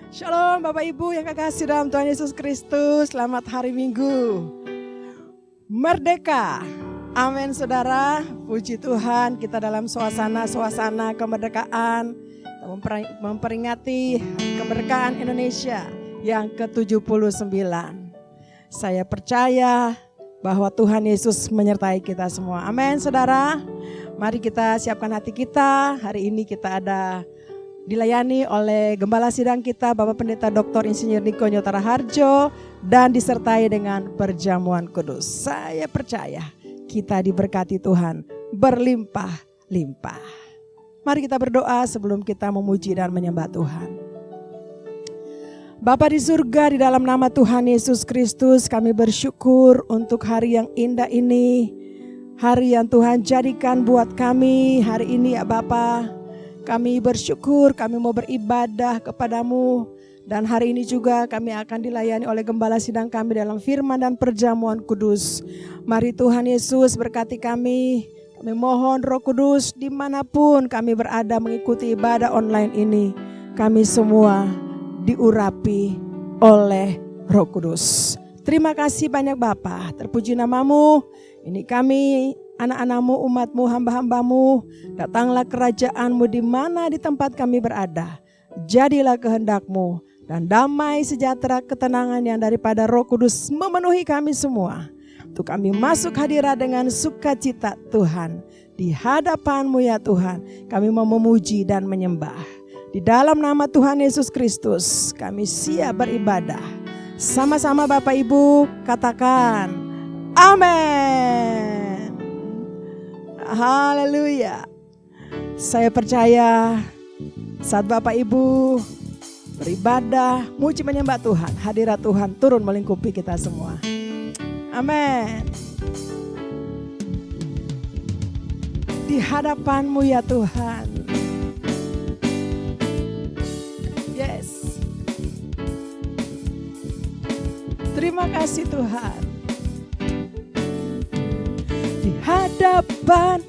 Shalom Bapak Ibu yang kekasih dalam Tuhan Yesus Kristus. Selamat hari Minggu. Merdeka. Amin saudara. Puji Tuhan kita dalam suasana kemerdekaan. Memperingati kemerdekaan Indonesia yang ke-79. Saya percaya bahwa Tuhan Yesus menyertai kita semua. Amin saudara. Mari kita siapkan hati kita. Hari ini kita ada dilayani oleh Gembala Sidang kita Bapak Pendeta Dr. Insinyur Niko Nyotara Harjo dan disertai dengan perjamuan kudus. Saya percaya kita diberkati Tuhan berlimpah-limpah. Mari kita berdoa sebelum kita memuji dan menyembah Tuhan. Bapa di surga, di dalam nama Tuhan Yesus Kristus kami bersyukur untuk hari yang indah ini. Hari yang Tuhan jadikan buat kami hari ini ya Bapa. Kami bersyukur, kami mau beribadah kepadamu. Dan hari ini juga kami akan dilayani oleh Gembala Sidang kami dalam firman dan perjamuan kudus. Mari Tuhan Yesus berkati kami. Kami mohon Roh Kudus dimanapun kami berada mengikuti ibadah online ini. Kami semua diurapi oleh Roh Kudus. Terima kasih banyak Bapa, terpuji namamu. Ini kami anak-anakmu, umatmu, hamba-hambamu, datanglah kerajaanmu di mana di tempat kami berada. Jadilah kehendakmu dan damai sejahtera ketenangan yang daripada Roh Kudus memenuhi kami semua. Untuk kami masuk hadirat dengan sukacita Tuhan. Di hadapanmu ya Tuhan, kami mau memuji dan menyembah. Di dalam nama Tuhan Yesus Kristus, kami siap beribadah. Sama-sama Bapak Ibu katakan, amin. Haleluya. Saya percaya saat Bapak Ibu beribadah, muji menyembah Tuhan, hadirat Tuhan turun melingkupi kita semua. Amin. Di hadapanmu ya Tuhan. Yes. Terima kasih Tuhan. Di hadapan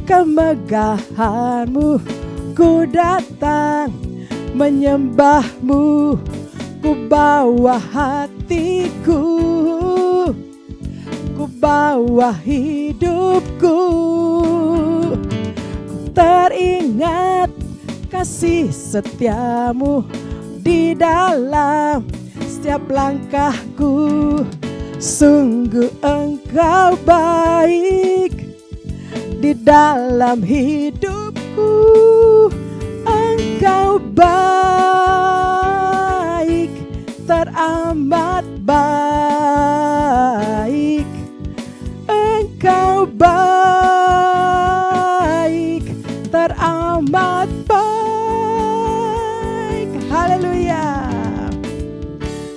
kemegahanmu ku datang menyembahmu, ku bawa hatiku, ku bawa hidupku. Ku teringat kasih setiamu di dalam setiap langkahku. Sungguh engkau baik di dalam hidupku. Engkau baik, teramat baik. Engkau baik, teramat baik. Haleluya.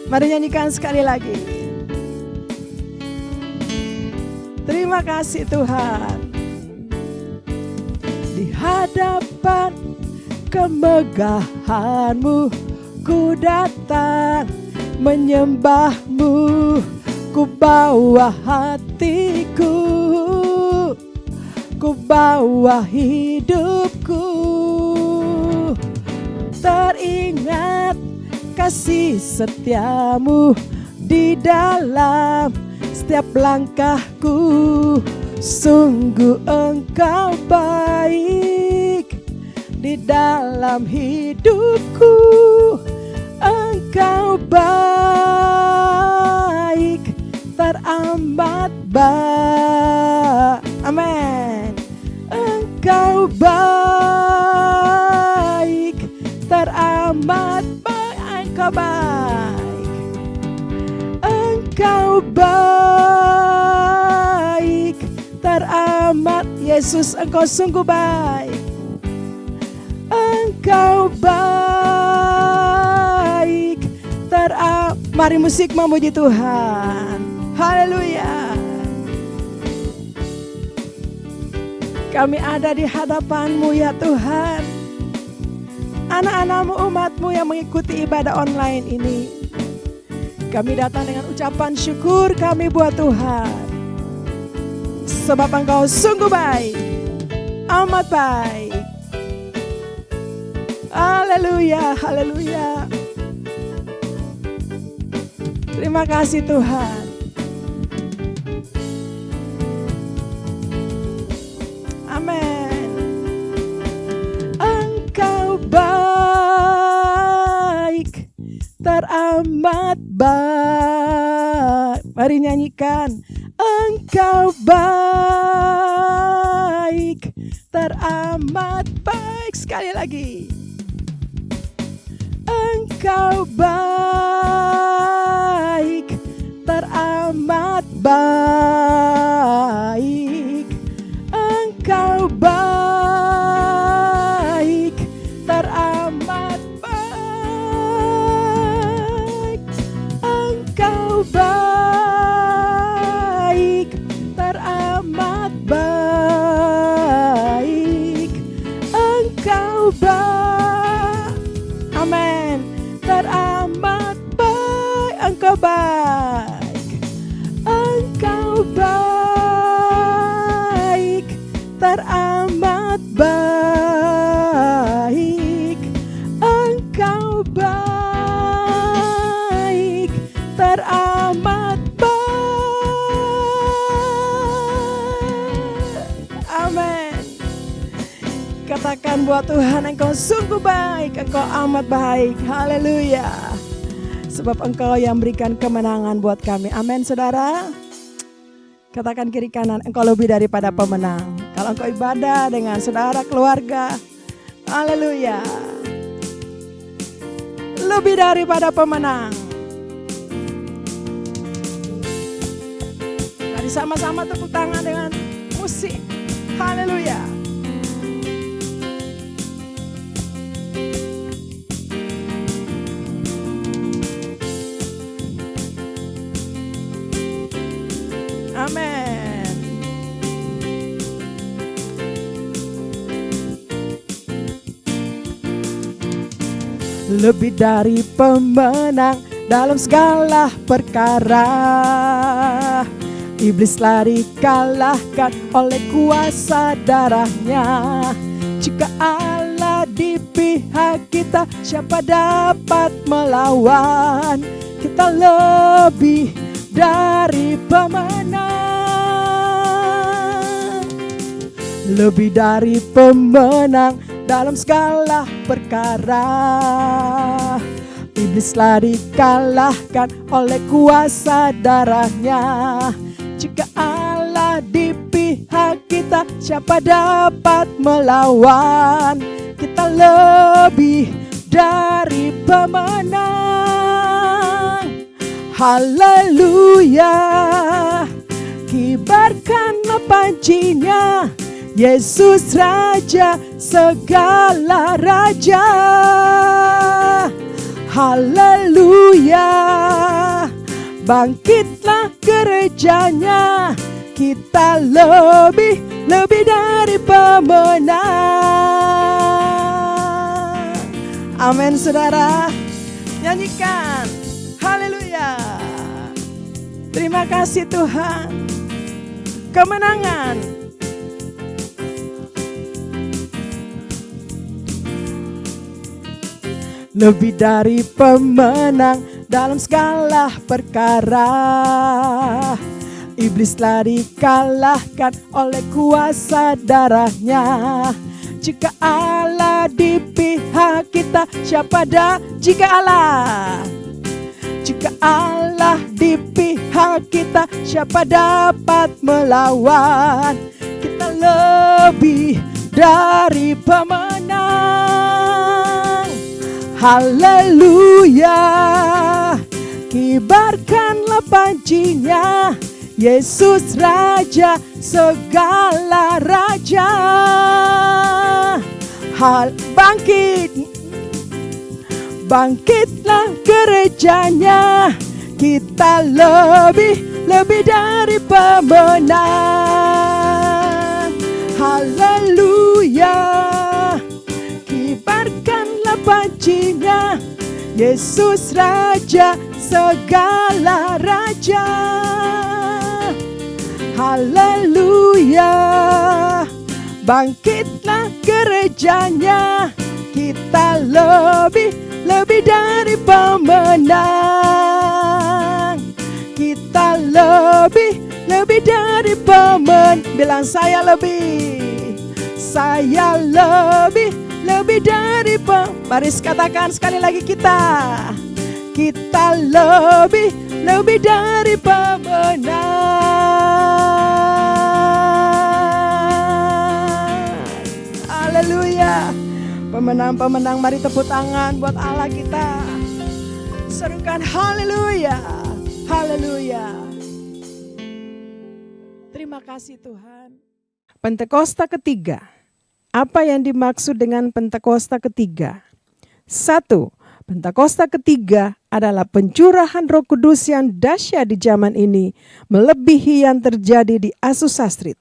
Mari nyanyikan sekali lagi. Terima kasih Tuhan. Di hadapan kemegahanmu ku datang menyembahmu, ku bawa hatiku, ku bawa hidupku. Teringat kasih setiamu di dalam setiap langkahku. Sungguh engkau baik di dalam hidupku. Engkau baik, teramat baik. Amin. Engkau baik, teramat baik. Engkau baik. Engkau baik, teramat. Yesus, engkau sungguh baik. Engkau baik, teramat. Mari musik memuji Tuhan. Haleluya. Kami ada di hadapan-Mu ya Tuhan. Anak-anak-Mu, umat-Mu yang mengikuti ibadah online ini. Kami datang dengan ucapan syukur kami buat Tuhan. Sebab Engkau sungguh baik, amat baik. Haleluya, haleluya. Terima kasih Tuhan. Amin. Engkau baik, teramat baik. Mari nyanyikan. Engkau baik, teramat baik. Sekali lagi. Engkau baik, teramat baik. Engkau baik, teramat baik. Engkau baik, teramat baik. Engkau baik. Amin. Teramat baik. Engkau baik. Engkau baik, teramat baik. Engkau baik, teramat baik. Amin. Katakan buat Tuhan, Engkau sungguh baik, Engkau amat baik. Haleluya. Sebab Engkau yang berikan kemenangan buat kami. Amin saudara. Katakan kiri kanan, Engkau lebih daripada pemenang. Kalau engkau ibadah dengan saudara keluarga, haleluya, lebih daripada pemenang. Mari sama-sama tepuk tangan dengan musik. Haleluya. Amin. Lebih dari pemenang dalam segala perkara. Iblis lari kalahkan oleh kuasa darahnya. Jika Allah di pihak kita, siapa dapat melawan? Kita lebih dari pemenang. Lebih dari pemenang dalam segala perkara. Iblis lari kalahkan oleh kuasa darahnya. Jika Allah di pihak kita, siapa dapat melawan? Kita lebih dari pemenang. Haleluya. Kibarkanlah pancinya, Yesus Raja segala raja. Haleluya. Bangkitlah gerejanya, kita lebih dari pemenang. Amin saudara. Nyanyikan. Haleluya. Terima kasih Tuhan. Kemenangan. Lebih dari pemenang dalam segala perkara. Iblis lari kalahkan oleh kuasa darahnya. Jika Allah di pihak kita, siapa jika Allah di pihak kita, siapa dapat melawan? Kita lebih dari pemenang. Haleluya. Kibarkanlah pancinya, Yesus Raja segala raja. Bangkitlah gerejanya, kita lebih dari pemenang. Haleluya. Kibarkanlah pancinya, Yesus Raja segala raja. Haleluya. Bangkitlah gerejanya, kita lebih dari pemenang. lebih dari pemen. Bilang saya lebih dari Mari katakan sekali lagi kita lebih dari pemenang. Haleluya. Pemenang-pemenang, mari tepuk tangan buat Allah kita. Serukan haleluya, haleluya. Terima kasih Tuhan. Pentakosta ketiga. Apa yang dimaksud dengan Pentakosta ketiga? 1. Pentakosta ketiga adalah pencurahan Roh Kudus yang dahsyat di zaman ini, melebihi yang terjadi di Azusa Street.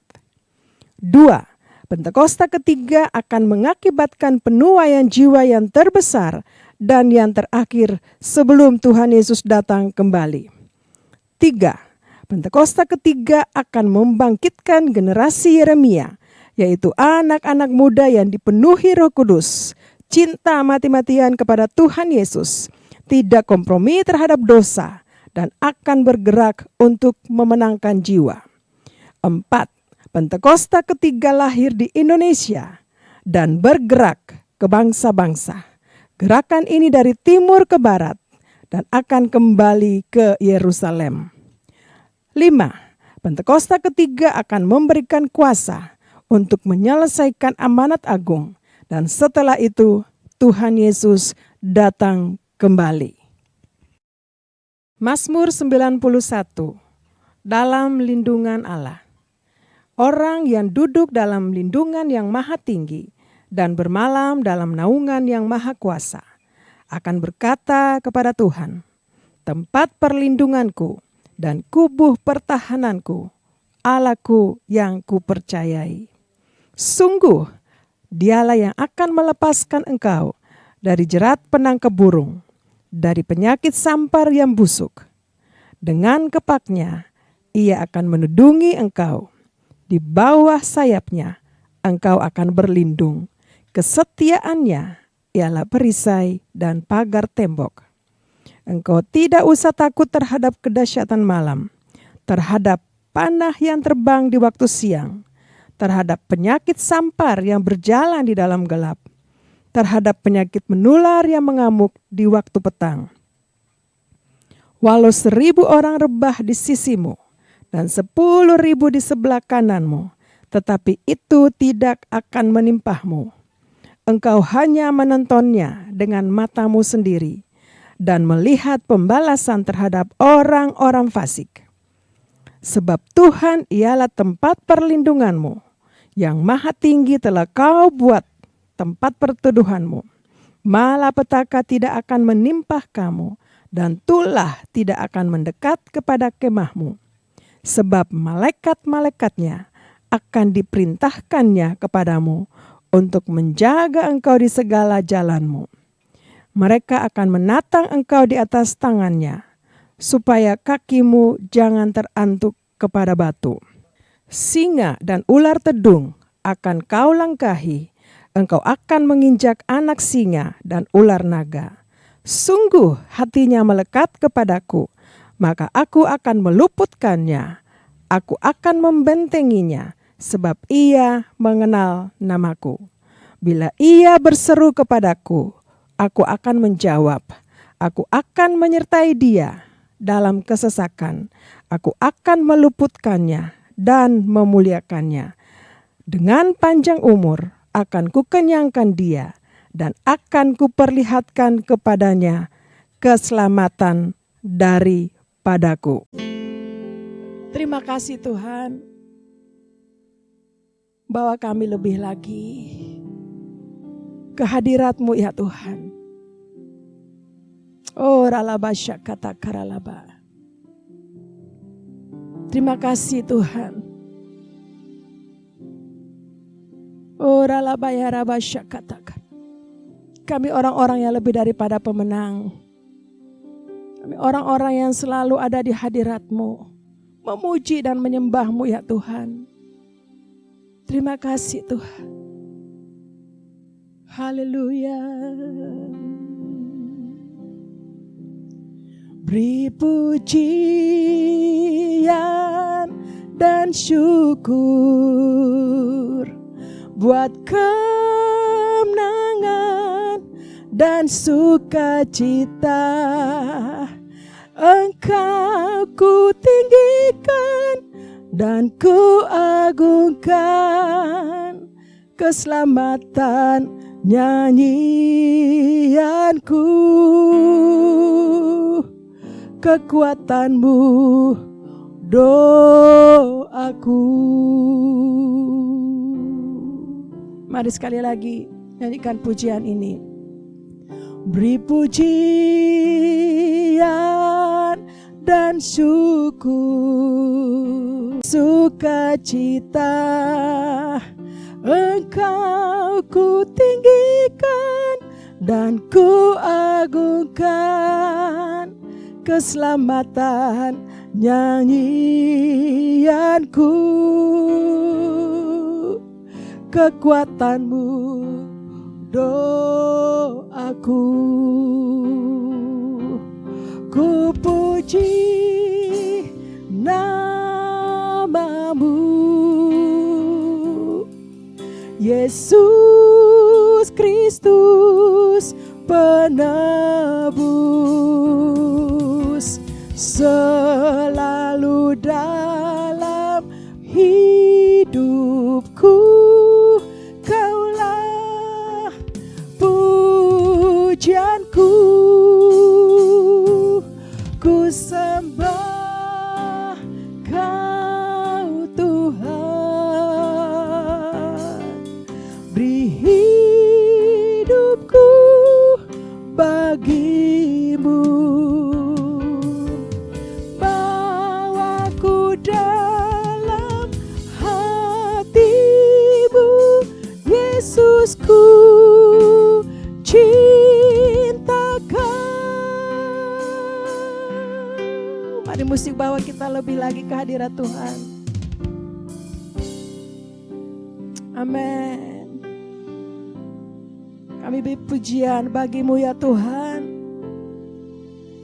2. Pentakosta ketiga akan mengakibatkan penuaian jiwa yang terbesar dan yang terakhir sebelum Tuhan Yesus datang kembali. 3. Pentakosta ketiga akan membangkitkan generasi Yeremia, yaitu anak-anak muda yang dipenuhi Roh Kudus, cinta mati-matian kepada Tuhan Yesus, tidak kompromi terhadap dosa, dan akan bergerak untuk memenangkan jiwa. 4. Pentakosta ketiga lahir di Indonesia dan bergerak ke bangsa-bangsa. Gerakan ini dari timur ke barat dan akan kembali ke Yerusalem. 5. Pentakosta ketiga akan memberikan kuasa untuk menyelesaikan amanat agung, dan setelah itu Tuhan Yesus datang kembali. Mazmur 91. Dalam lindungan Allah. Orang yang duduk dalam lindungan yang maha tinggi dan bermalam dalam naungan yang maha kuasa akan berkata kepada Tuhan, tempat perlindunganku dan kubuh pertahananku, Allahku yang kupercayai. Sungguh, Dialah yang akan melepaskan engkau dari jerat penangkap burung, dari penyakit sampar yang busuk. Dengan kepaknya, Ia akan menudungi engkau. Di bawah sayapnya, engkau akan berlindung. Kesetiaannya ialah perisai dan pagar tembok. Engkau tidak usah takut terhadap kedahsyatan malam, terhadap panah yang terbang di waktu siang, terhadap penyakit sampar yang berjalan di dalam gelap, terhadap penyakit menular yang mengamuk di waktu petang. Walau 1000 orang rebah di sisimu dan 10.000 di sebelah kananmu, tetapi itu tidak akan menimpahmu. Engkau hanya menontonnya dengan matamu sendiri dan melihat pembalasan terhadap orang-orang fasik. Sebab Tuhan ialah tempat perlindunganmu, yang maha tinggi telah kau buat tempat perteduhanmu. Malapetaka tidak akan menimpah kamu, dan tulah tidak akan mendekat kepada kemahmu. Sebab malaikat-malaikatnya akan diperintahkannya kepadamu untuk menjaga engkau di segala jalanmu. Mereka akan menatang engkau di atas tangannya, supaya kakimu jangan terantuk kepada batu. Singa dan ular tedung akan kau langkahi, engkau akan menginjak anak singa dan ular naga. Sungguh hatinya melekat kepadaku, maka aku akan meluputkannya. Aku akan membentenginya, sebab ia mengenal namaku. Bila ia berseru kepadaku, aku akan menjawab. Aku akan menyertai dia dalam kesesakan. Aku akan meluputkannya dan memuliakannya. Dengan panjang umur akan kukenyangkan dia, dan akan kuperlihatkan kepadanya keselamatan daripadaku. Terima kasih Tuhan, bawa kami lebih lagi ke hadirat-Mu ya Tuhan. Oh ralabasya kata karalaba. Terima kasih Tuhan. Oh ralabaya rabasya kata. Kami orang-orang yang lebih daripada pemenang. Kami orang-orang yang selalu ada di hadirat-Mu, memuji dan menyembah-Mu ya Tuhan. Terima kasih Tuhan. Haleluya. Beri pujian dan syukur buat kemenangan dan sukacita. Engkau ku tinggikan dan ku agungkan, keselamatan nyanyianku, kekuatanmu doaku. Mari sekali lagi nyanyikan pujian ini. Beri pujian dan syukur, sukacita. Engkau ku tinggikan dan ku agungkan, keselamatan nyanyianku, kekuatanmu doaku. Ku puji namamu, Yesus Kristus penebus, selalu dalam hidupku. Kaulah pujianku, ku sembah Kau Tuhan. Beri hidupku bagimu, bawaku dalam hatimu, Yesusku cinta Kau. Mari musik bawa kita lebih lagi ke hadirat Tuhan. Amin. Kami beri pujian bagimu ya Tuhan.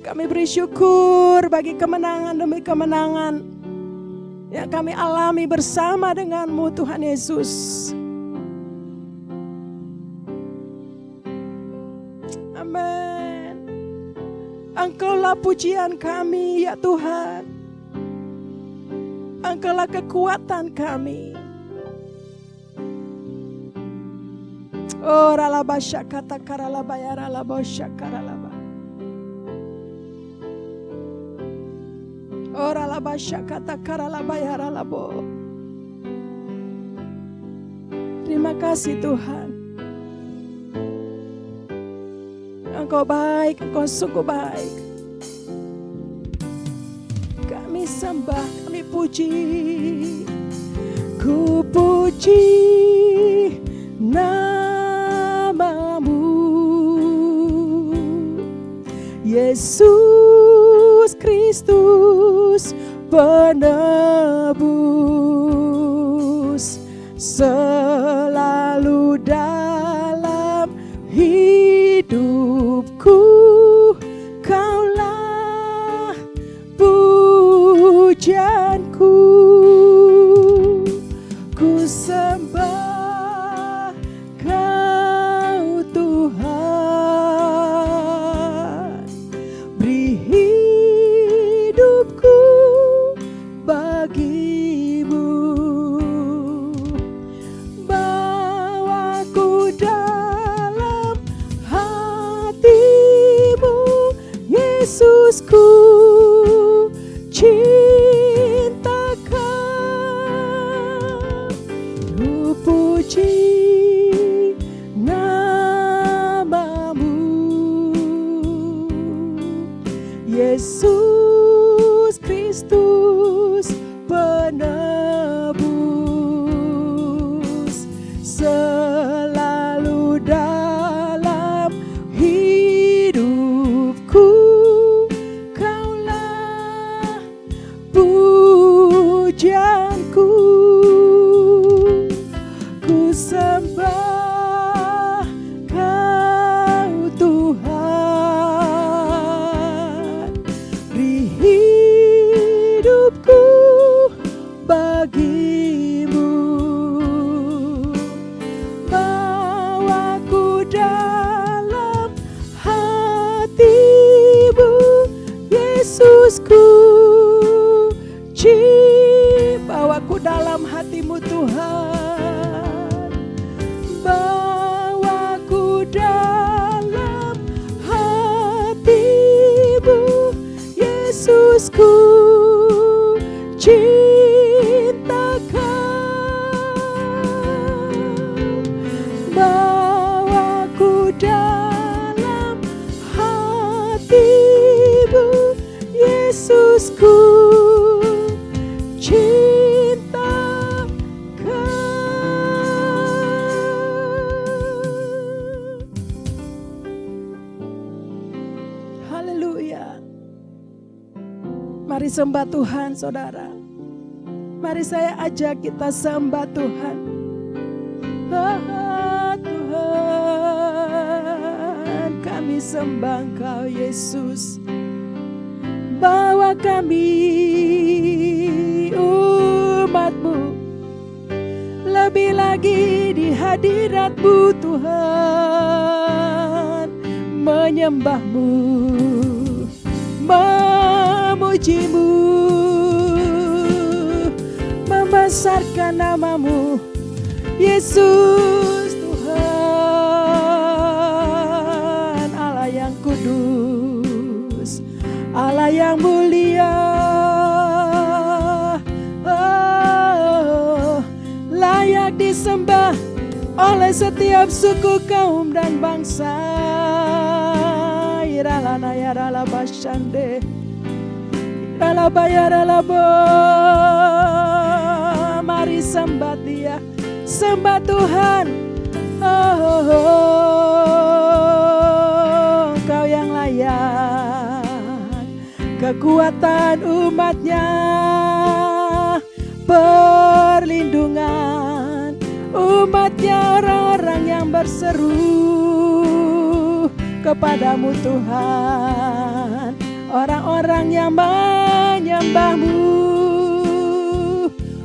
Kami beri syukur bagi kemenangan demi kemenangan yang kami alami bersama denganmu Tuhan Yesus. Amin. Engkaulah pujian kami ya Tuhan. Engkaulah kekuatan kami. Oh ralaba syakata karalaba ya ralaba syakaralaba. Oh ralaba syakata karalaba ya ralabo. Terima kasih Tuhan. Engkau baik, Engkau sungguh baik. Kami sembah, kami puji. Ku puji namamu, Yesus Kristus penebus, selalu dalam hidupku. Kaulah pujianku, ku sembah Kau Tuhan. Beri hidupku bagimu, bawaku dalam hatimu, Yesusku cinta Kau. kepadamu Tuhan. Bawaku dalam hatimu, Yesusku, cinta Kau. Bawaku dalam hatimu, Yesusku, cinta Kau. Haleluya. Mari sembah Tuhan, saudara. Mari saya ajak kita sembah Tuhan. Tuhan, kami sembah Engkau Yesus. Bawa kami umat-Mu lebih lagi di hadirat-Mu Tuhan, menyembah-Mu, memuji-Mu, membesarkan nama-Mu Yesus Tuhan, Allah yang kudus, Allah yang mulia, layak disembah oleh setiap suku, kaum dan bangsa. Iralana yarala bashande, irala bayarala bo. Mari sembah Dia, sembah Tuhan. Engkau yang layak, kekuatan umat-Nya, perlindungan umat-Nya, orang-orang yang berseru kepadamu Tuhan, orang-orang yang menyembah-Mu.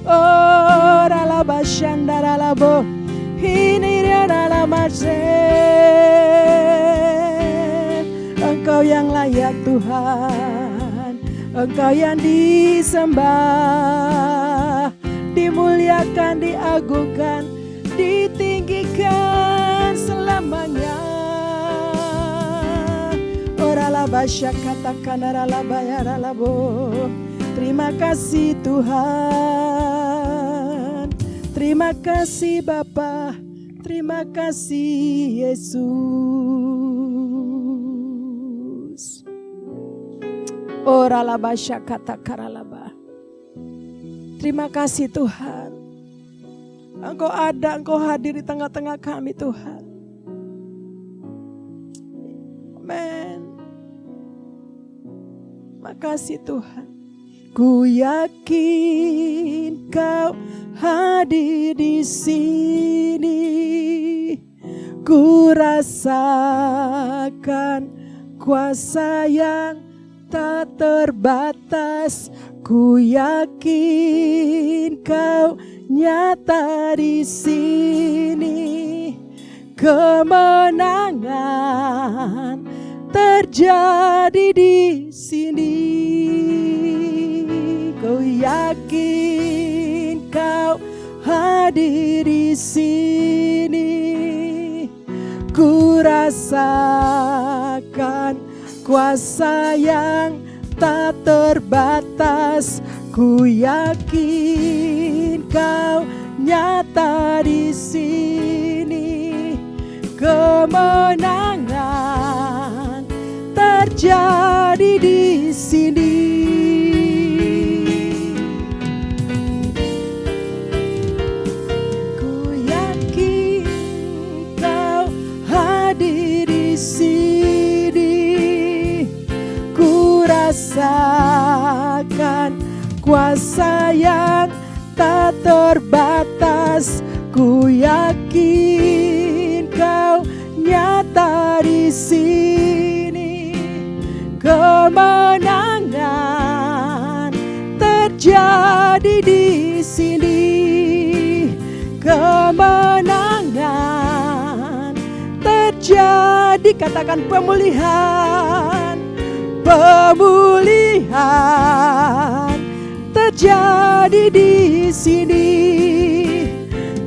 Oh, ralaba shandara labo, ini ralaba marsen. Engkau yang layak Tuhan, Engkau yang disembah, dimuliakan, diagungkan, ditinggikan selamanya. Oh, ralaba syakatakan ralaba ya ralabo. Terima kasih Tuhan, terima kasih Bapa, terima kasih Yesus. Oralaba syakata karalaba. Terima kasih Tuhan, Engkau ada, Engkau hadir di tengah-tengah kami Tuhan. Amin. Makasih Tuhan. Ku yakin Kau hadir di sini. Ku rasakan kuasa yang tak terbatas. Ku yakin Kau nyata di sini. Kemenangan terjadi di sini. Ku yakin Kau hadir di sini. Ku rasakan kuasa yang tak terbatas. Ku yakin Kau nyata di sini. Kemenangan terjadi di sini. Ku yakin Kau hadir di sini. Ku rasakan kuasa yang tak terbatas. Ku yakin Kau nyata di sini. Kemenangan terjadi di sini. Kemenangan terjadi, katakan pemulihan. Pemulihan terjadi di sini,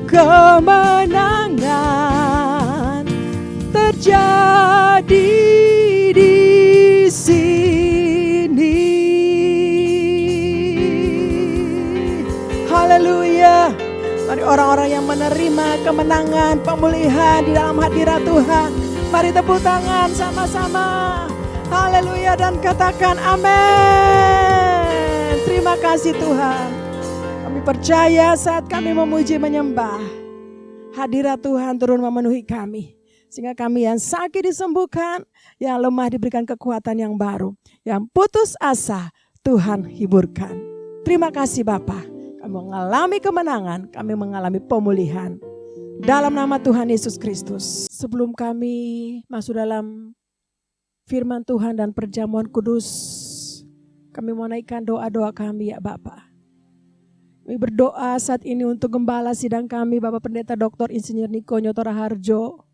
kemenangan terjadi di sini. Haleluya. Mari orang-orang yang menerima kemenangan, pemulihan di dalam hadirat Tuhan, mari tepuk tangan sama-sama. Haleluya, dan katakan amin. Terima kasih Tuhan. Kami percaya saat kami memuji menyembah, hadirat Tuhan turun memenuhi kami. Sehingga kami yang sakit disembuhkan, yang lemah diberikan kekuatan yang baru, yang putus asa Tuhan hiburkan. Terima kasih Bapa. Kami mengalami kemenangan, kami mengalami pemulihan. Dalam nama Tuhan Yesus Kristus. Sebelum kami masuk dalam firman Tuhan dan perjamuan kudus, kami mau naikkan doa-doa kami ya Bapa. Kami berdoa saat ini untuk gembala sidang kami, Bapak Pendeta Dr. Insinyur Niko Nyoto Raharjo,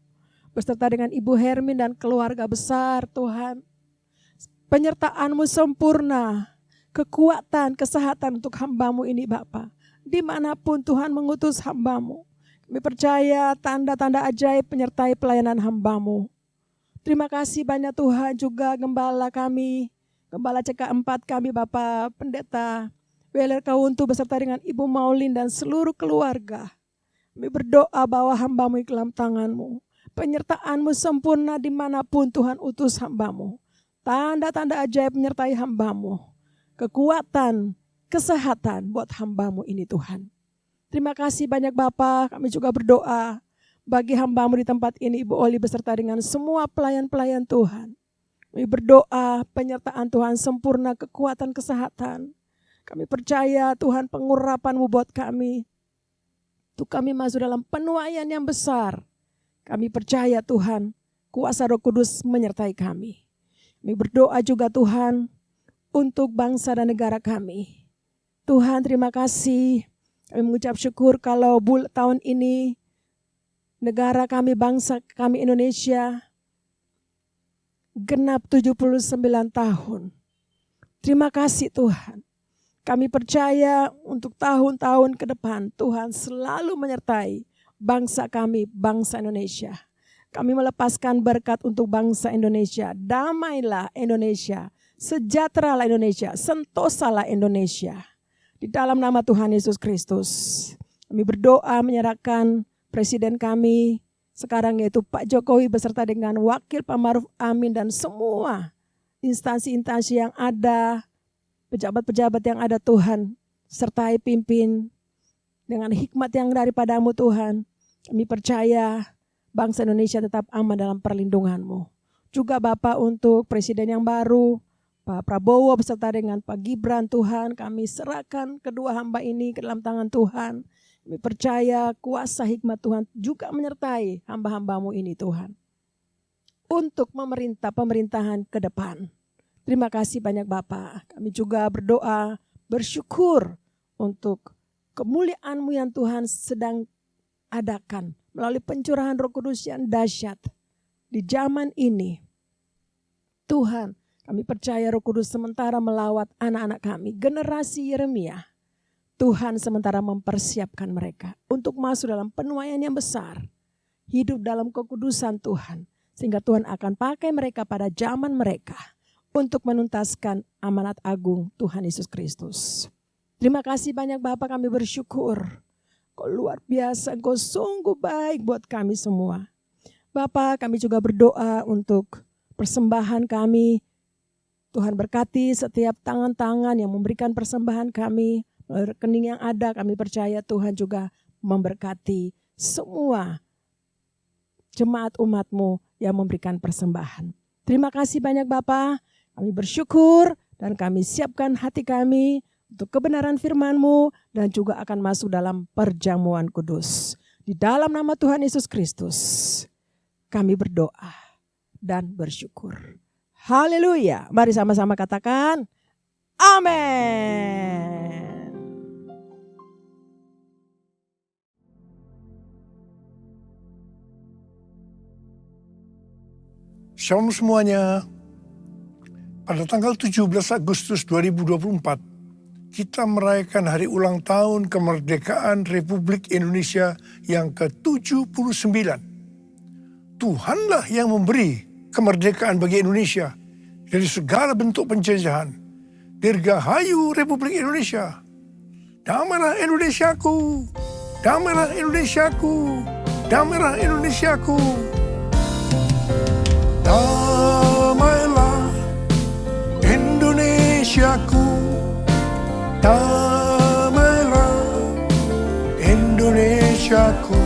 beserta dengan Ibu Hermin dan keluarga besar Tuhan. Penyertaan-Mu sempurna, kekuatan, kesehatan untuk hamba-Mu ini Bapa. Dimanapun Tuhan mengutus hamba-Mu, kami percaya tanda-tanda ajaib penyertai pelayanan hamba-Mu. Terima kasih banyak Tuhan, juga gembala kami, gembala CK4 kami Bapak Pendeta Weler Kauntu beserta dengan Ibu Maulin dan seluruh keluarga. Kami berdoa bahwa hamba-Mu di dalam tangan-Mu. Penyertaan-Mu sempurna dimanapun Tuhan utus hamba-Mu. Tanda-tanda ajaib menyertai hamba-Mu. Kekuatan, kesehatan buat hamba-Mu ini Tuhan. Terima kasih banyak Bapa. Kami juga berdoa bagi hamba-Mu di tempat ini, Ibu Oli beserta dengan semua pelayan-pelayan Tuhan. Kami berdoa penyertaan Tuhan sempurna, kekuatan, kesehatan. Kami percaya Tuhan pengurapan-Mu buat kami. Untuk kami masuk dalam penuaian yang besar. Kami percaya Tuhan, kuasa Roh Kudus menyertai kami. Kami berdoa juga Tuhan untuk bangsa dan negara kami. Tuhan terima kasih. Kami mengucap syukur kalau tahun ini negara kami, bangsa kami Indonesia genap 79 tahun. Terima kasih Tuhan. Kami percaya untuk tahun-tahun ke depan Tuhan selalu menyertai bangsa kami, bangsa Indonesia. Kami melepaskan berkat untuk bangsa Indonesia. Damailah Indonesia, sejahteralah Indonesia, sentosalah Indonesia. Di dalam nama Tuhan Yesus Kristus, kami berdoa menyerahkan Presiden kami sekarang yaitu Pak Jokowi beserta dengan Wakil Pak Maruf Amin dan semua instansi-instansi yang ada, pejabat-pejabat yang ada Tuhan, sertai pimpin dengan hikmat yang daripada-Mu Tuhan. Kami percaya bangsa Indonesia tetap aman dalam perlindungan-Mu. Juga Bapak untuk Presiden yang baru, Pak Prabowo beserta dengan Pak Gibran Tuhan, kami serahkan kedua hamba ini ke dalam tangan Tuhan. Kami percaya kuasa hikmat Tuhan juga menyertai hamba-hamba-Mu ini Tuhan. Untuk memerintah pemerintahan ke depan. Terima kasih banyak Bapak. Kami juga berdoa, bersyukur untuk kemuliaan-Mu yang Tuhan sedang adakan melalui pencurahan Roh Kudus yang dahsyat di zaman ini. Tuhan, kami percaya Roh Kudus sementara melawat anak-anak kami, generasi Yeremia. Tuhan sementara mempersiapkan mereka untuk masuk dalam penuaian yang besar. Hidup dalam kekudusan Tuhan. Sehingga Tuhan akan pakai mereka pada zaman mereka untuk menuntaskan amanat agung Tuhan Yesus Kristus. Terima kasih banyak Bapak, kami bersyukur. Kau luar biasa, Engkau sungguh baik buat kami semua. Bapak, kami juga berdoa untuk persembahan kami. Tuhan berkati setiap tangan-tangan yang memberikan persembahan kami. Melalui rekening yang ada, kami percaya Tuhan juga memberkati semua jemaat umat-Mu yang memberikan persembahan. Terima kasih banyak Bapak. Kami bersyukur dan kami siapkan hati kami untuk kebenaran firman-Mu dan juga akan masuk dalam perjamuan kudus. Di dalam nama Tuhan Yesus Kristus, kami berdoa dan bersyukur. Haleluya. Mari sama-sama katakan, amin. Shalom semuanya. Pada tanggal 17 Agustus 2024, kita merayakan hari ulang tahun kemerdekaan Republik Indonesia yang ke-79. Tuhanlah yang memberi kemerdekaan bagi Indonesia dari segala bentuk penjajahan. Dirgahayu Republik Indonesia. Damailah Indonesiaku, damailah Indonesiaku, damailah Indonesiaku. Damailah Indonesiaku, damailah Indonesiaku.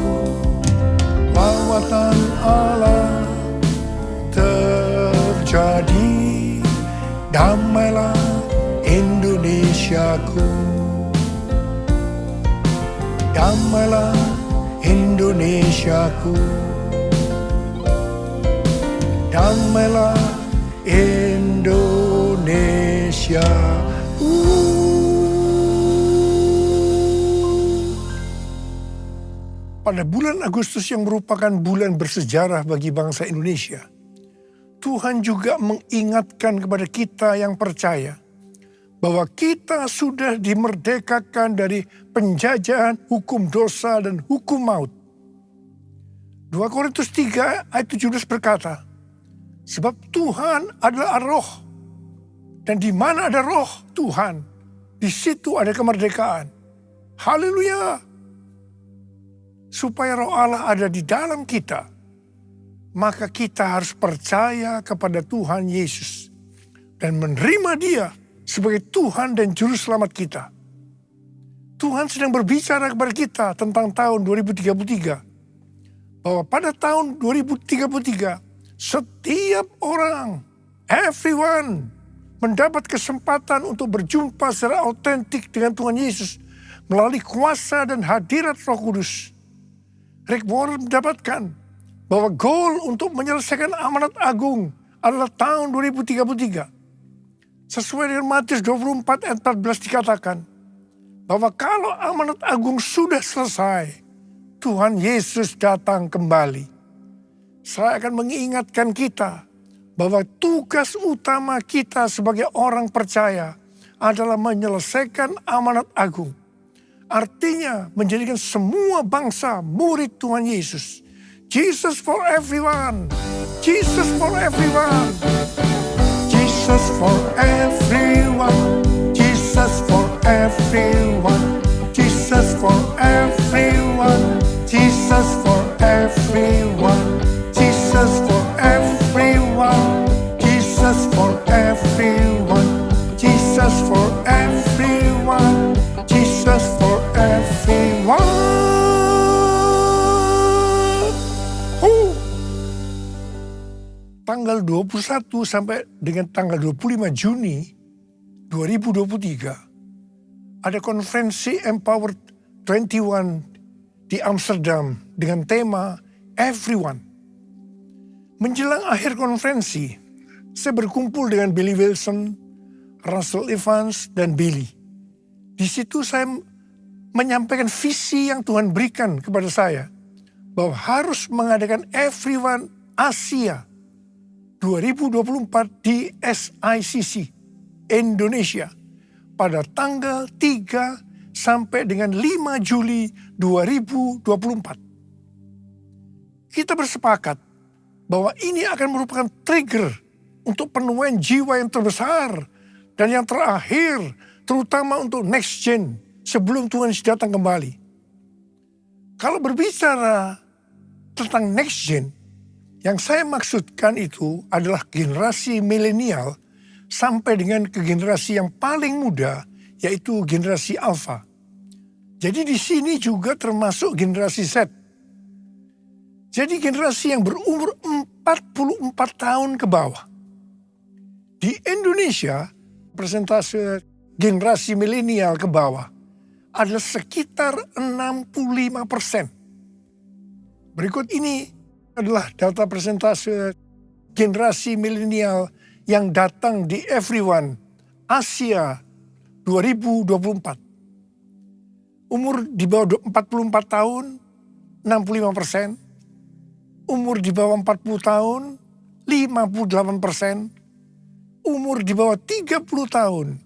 Lawatan Allah terjadi, damailah Indonesiaku, damailah Indonesiaku, damailah Indonesia. Pada bulan Agustus yang merupakan bulan bersejarah bagi bangsa Indonesia, Tuhan juga mengingatkan kepada kita yang percaya bahwa kita sudah dimerdekakan dari penjajahan hukum dosa dan hukum maut. 2 Korintus 3 ayat 17 berkata, sebab Tuhan adalah roh, dan di mana ada roh Tuhan, di situ ada kemerdekaan. Haleluya! Supaya roh Allah ada di dalam kita, maka kita harus percaya kepada Tuhan Yesus dan menerima Dia sebagai Tuhan dan Juru Selamat kita. Tuhan sedang berbicara kepada kita tentang tahun 2033. Bahwa pada tahun 2033, setiap orang, everyone, mendapat kesempatan untuk berjumpa secara autentik dengan Tuhan Yesus melalui kuasa dan hadirat Roh Kudus. Rick Warren mendapatkan bahwa goal untuk menyelesaikan amanat agung adalah tahun 2033. Sesuai dengan Matius 24 ayat 14 dikatakan bahwa kalau amanat agung sudah selesai, Tuhan Yesus datang kembali. Saya akan mengingatkan kita bahwa tugas utama kita sebagai orang percaya adalah menyelesaikan amanat agung. Artinya menjadikan semua bangsa murid Tuhan Yesus. Jesus for everyone. Jesus for everyone. Jesus for everyone. Jesus for everyone. Jesus for everyone. Jesus for everyone. Jesus for everyone. Jesus for everyone. Jesus for everyone. Jesus for everyone. Tanggal 21 sampai dengan tanggal 25 Juni 2023 ada konferensi Empower 21 di Amsterdam dengan tema Everyone. Menjelang akhir konferensi, saya berkumpul dengan Billy Wilson, Russell Evans, dan Billy. Di situ saya menyampaikan visi yang Tuhan berikan kepada saya bahwa harus mengadakan Everyone Asia 2024 di SICC Indonesia pada tanggal 3 sampai dengan 5 Juli 2024. Kita bersepakat bahwa ini akan merupakan trigger untuk penemuan jiwa yang terbesar dan yang terakhir, terutama untuk next gen sebelum Tuhan Yesus datang kembali. Kalau berbicara tentang next gen, yang saya maksudkan itu adalah generasi milenial sampai dengan ke generasi yang paling muda, yaitu generasi Alpha. Jadi di sini juga termasuk generasi Z. Jadi generasi yang berumur 44 tahun ke bawah. Di Indonesia, persentase generasi milenial ke bawah adalah sekitar 65%. Berikut ini adalah data persentase generasi milenial yang datang di Everyone Asia 2024. Umur di bawah 44 tahun, 65%. Umur di bawah 40 tahun, 58%. Umur di bawah 30 tahun,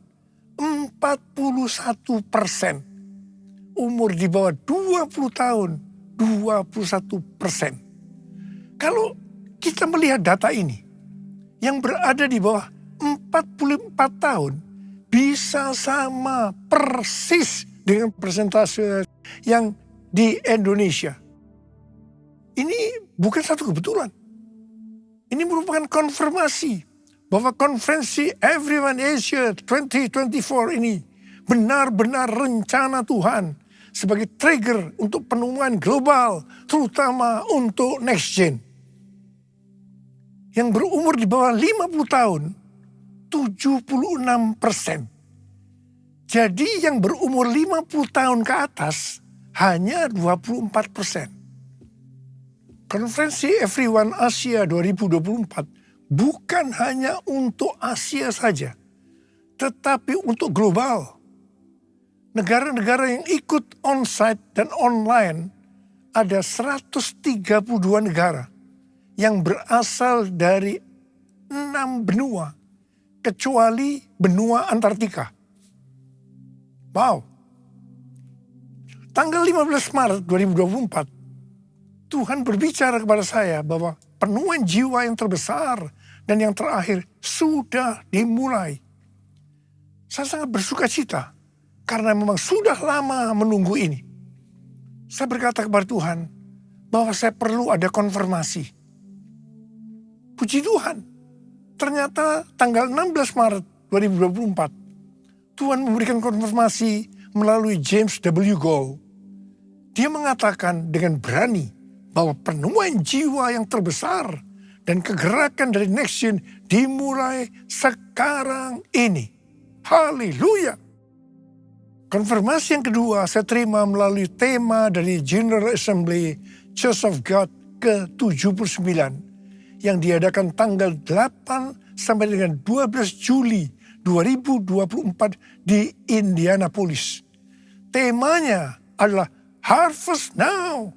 41%. Umur di bawah 20 tahun, 21%. Kalau kita melihat data ini, yang berada di bawah 44 tahun bisa sama persis dengan persentase yang di Indonesia. Ini bukan satu kebetulan. Ini merupakan konfirmasi bahwa konferensi Everyone Asia 2024 ini benar-benar rencana Tuhan sebagai trigger untuk penemuan global, terutama untuk next gen. Yang berumur di bawah 50 tahun, 76%. Jadi yang berumur 50 tahun ke atas hanya 24%. Konferensi Everyone Asia 2024 bukan hanya untuk Asia saja, tetapi untuk global. Negara-negara yang ikut on-site dan online ada 132 negara yang berasal dari 6 benua, kecuali benua Antartika. Wow. Tanggal 15 Maret 2024, Tuhan berbicara kepada saya bahwa penemuan jiwa yang terbesar dan yang terakhir sudah dimulai. Saya sangat bersuka cita karena memang sudah lama menunggu ini. Saya berkata kepada Tuhan bahwa saya perlu ada konfirmasi. Puji Tuhan, ternyata tanggal 16 Maret 2024, Tuhan memberikan konfirmasi melalui James W. Goll. Dia mengatakan dengan berani bahwa penemuan jiwa yang terbesar dan kegerakan dari Next Gen dimulai sekarang ini. Haleluya! Konfirmasi yang kedua saya terima melalui tema dari General Assembly Church of God ke-79 yang diadakan tanggal 8 sampai dengan 12 Juli 2024 di Indianapolis. Temanya adalah Harvest Now.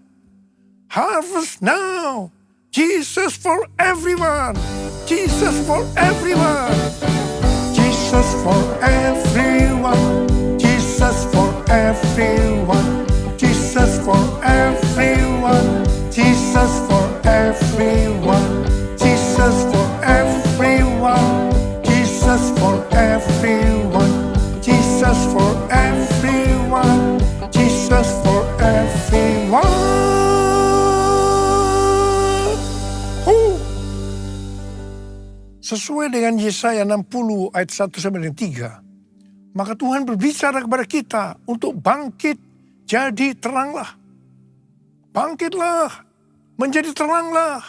Harvest Now. Jesus for everyone. Jesus for everyone. Jesus for everyone. Jesus for everyone. Jesus for everyone. Jesus for everyone. Jesus for everyone. Jesus for everyone. Jesus for everyone. Jesus for everyone. Sesuai dengan Yesaya 60 ayat 1 sampai dengan 3, maka Tuhan berbicara kepada kita untuk bangkit jadi teranglah. Bangkitlah, menjadi teranglah,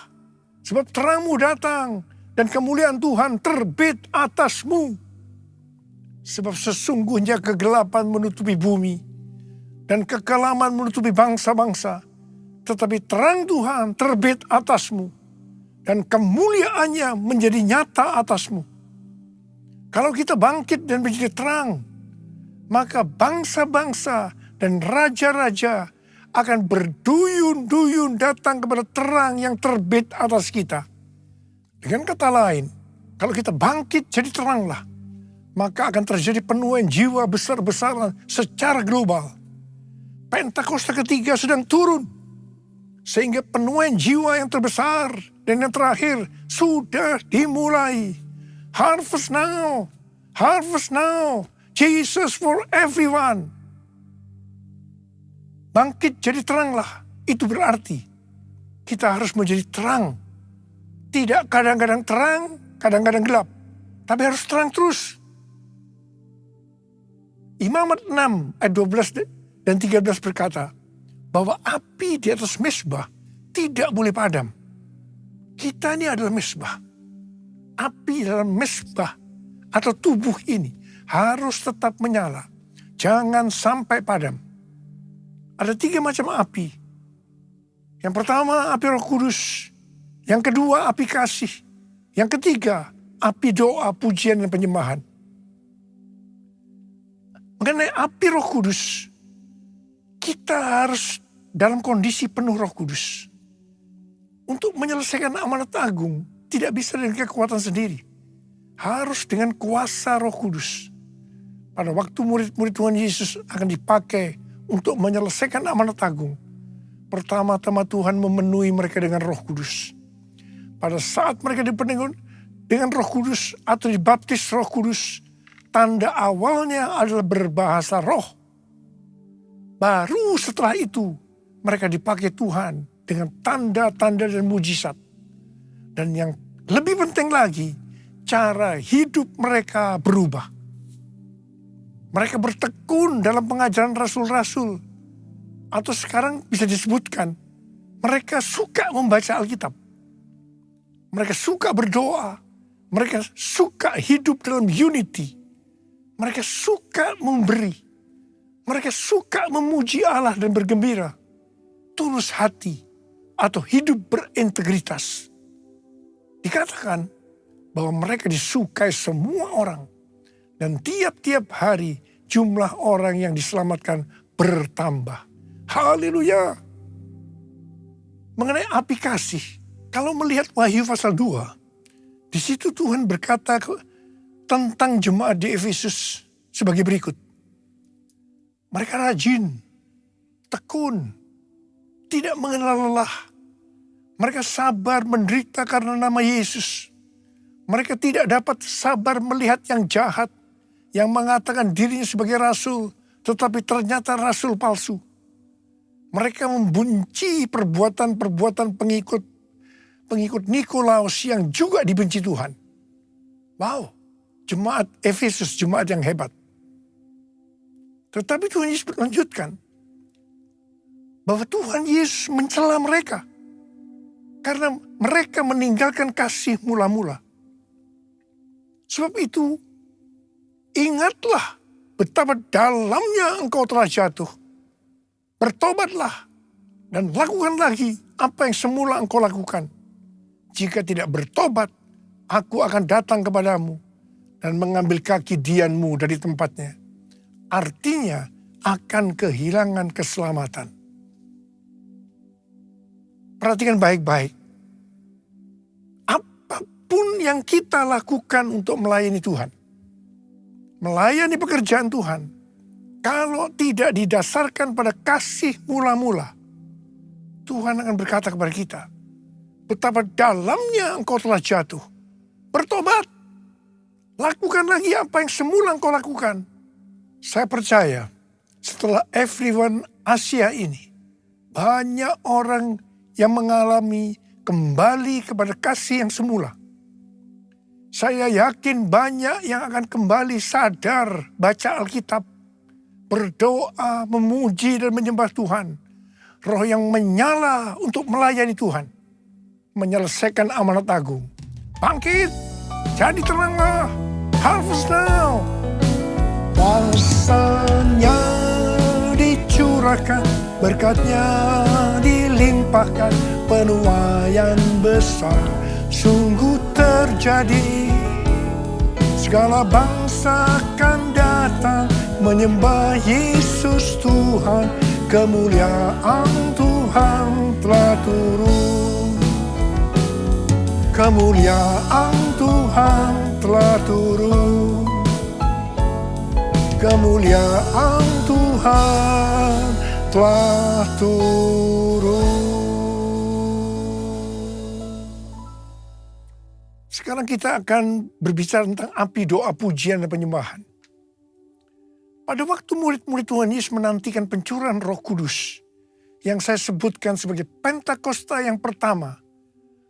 sebab terangmu datang dan kemuliaan Tuhan terbit atasmu. Sebab sesungguhnya kegelapan menutupi bumi dan kekelaman menutupi bangsa-bangsa, tetapi terang Tuhan terbit atasmu dan kemuliaannya menjadi nyata atasmu. Kalau kita bangkit dan menjadi terang, maka bangsa-bangsa dan raja-raja akan berduyun-duyun datang kepada terang yang terbit atas kita. Dengan kata lain, kalau kita bangkit jadi teranglah, maka akan terjadi penuaian jiwa besar-besaran secara global. Pentakosta ketiga sedang turun, sehingga penuaian jiwa yang terbesar dan yang terakhir sudah dimulai. Harvest now, harvest now, Jesus for everyone. Bangkit jadi teranglah, itu berarti kita harus menjadi terang. Tidak kadang-kadang terang, kadang-kadang gelap, tapi harus terang terus. Imamat 6 ayat 12 dan 13 berkata bahwa api di atas mezbah tidak boleh padam. Kita ini adalah mezbah. Api dalam mezbah atau tubuh ini harus tetap menyala. Jangan sampai padam. Ada 3 macam api. Yang pertama api Roh Kudus. Yang kedua api kasih. Yang ketiga api doa, pujian dan penyembahan. Mengenai api Roh Kudus, kita harus dalam kondisi penuh Roh Kudus. Untuk menyelesaikan amanat agung, tidak bisa dengan kekuatan sendiri. Harus dengan kuasa Roh Kudus. pada waktu murid-murid Tuhan Yesus akan dipakai untuk menyelesaikan amanat agung, pertama-tama Tuhan memenuhi mereka dengan Roh Kudus. Pada saat mereka dipenuhi dengan Roh Kudus atau dibaptis Roh Kudus, tanda awalnya adalah berbahasa roh. Baru setelah itu mereka dipakai Tuhan dengan tanda-tanda dan mujizat. Dan yang lebih penting lagi, cara hidup mereka berubah. Mereka bertekun dalam pengajaran rasul-rasul. Atau sekarang bisa disebutkan, mereka suka membaca Alkitab. Mereka suka berdoa. Mereka suka hidup dalam unity. Mereka suka memberi. Mereka suka memuji Allah dan bergembira. Tulus hati atau hidup berintegritas. Dikatakan bahwa mereka disukai semua orang. Dan tiap-tiap hari jumlah orang yang diselamatkan bertambah. Haleluya. Mengenai api kasih, kalau melihat Wahyu pasal 2, di situ Tuhan berkata tentang jemaat di Efesus sebagai berikut. Mereka rajin, tekun, tidak mengenal lelah. Mereka sabar menderita karena nama Yesus. Mereka tidak dapat sabar melihat yang jahat, yang mengatakan dirinya sebagai rasul, tetapi ternyata rasul palsu. Mereka membenci perbuatan-perbuatan pengikut Nikolaus yang juga dibenci Tuhan. Wow, jemaat Efesus, jemaat yang hebat. Tetapi Tuhan Yesus melanjutkan bahwa Tuhan Yesus mencela mereka karena mereka meninggalkan kasih mula-mula. Sebab itu, ingatlah betapa dalamnya engkau telah jatuh. Bertobatlah dan lakukan lagi apa yang semula engkau lakukan. Jika tidak bertobat, aku akan datang kepadamu dan mengambil kaki dianmu dari tempatnya. Artinya akan kehilangan keselamatan. Perhatikan baik-baik. Apapun yang kita lakukan untuk melayani Tuhan, melayani pekerjaan Tuhan, kalau tidak didasarkan pada kasih mula-mula, Tuhan akan berkata kepada kita, betapa dalamnya engkau telah jatuh. Bertobat. Lakukan lagi apa yang semula engkau lakukan. Saya percaya setelah Everyone Asia ini, banyak orang yang mengalami kembali kepada kasih yang semula. Saya yakin banyak yang akan kembali sadar baca Alkitab, berdoa, memuji dan menyembah Tuhan. Roh yang menyala untuk melayani Tuhan. Menyelesaikan amanat agung. Bangkit, jadi teranglah. Harvest now. Kuasanya dicurahkan, berkatnya dilimpahkan, penuaian besar sungguh terjadi. Segala bangsa akan datang menyembah Yesus Tuhan, kemuliaan Tuhan telah turun. Kemuliaan Tuhan telah turun. Kemuliaan Tuhan telah turun. Sekarang kita akan berbicara tentang api doa, pujian, dan penyembahan. Pada waktu murid-murid Tuhan Yesus menantikan pencurahan Roh Kudus, yang saya sebutkan sebagai Pentakosta yang pertama,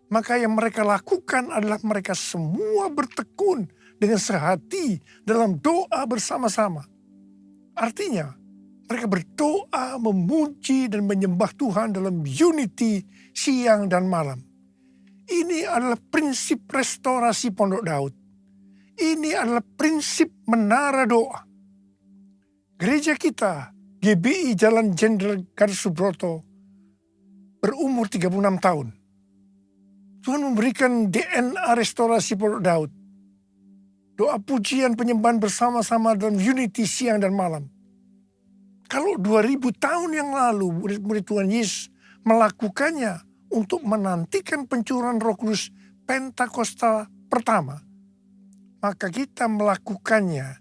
maka yang mereka lakukan adalah mereka semua bertekun dengan sehati dalam doa bersama-sama. Artinya, mereka berdoa, memuji, dan menyembah Tuhan dalam unity siang dan malam. Ini adalah prinsip restorasi Pondok Daud. Ini adalah prinsip menara doa. Gereja kita, GBI Jalan Jenderal Gatot Subroto, berumur 36 tahun. Tuhan memberikan DNA restorasi Pondok Daud. Doa pujian penyembahan bersama-sama dalam unity siang dan malam. Kalau 2000 tahun yang lalu murid-murid Tuhan Yesus melakukannya untuk menantikan pencurahan Roh Kudus Pentakosta pertama, maka kita melakukannya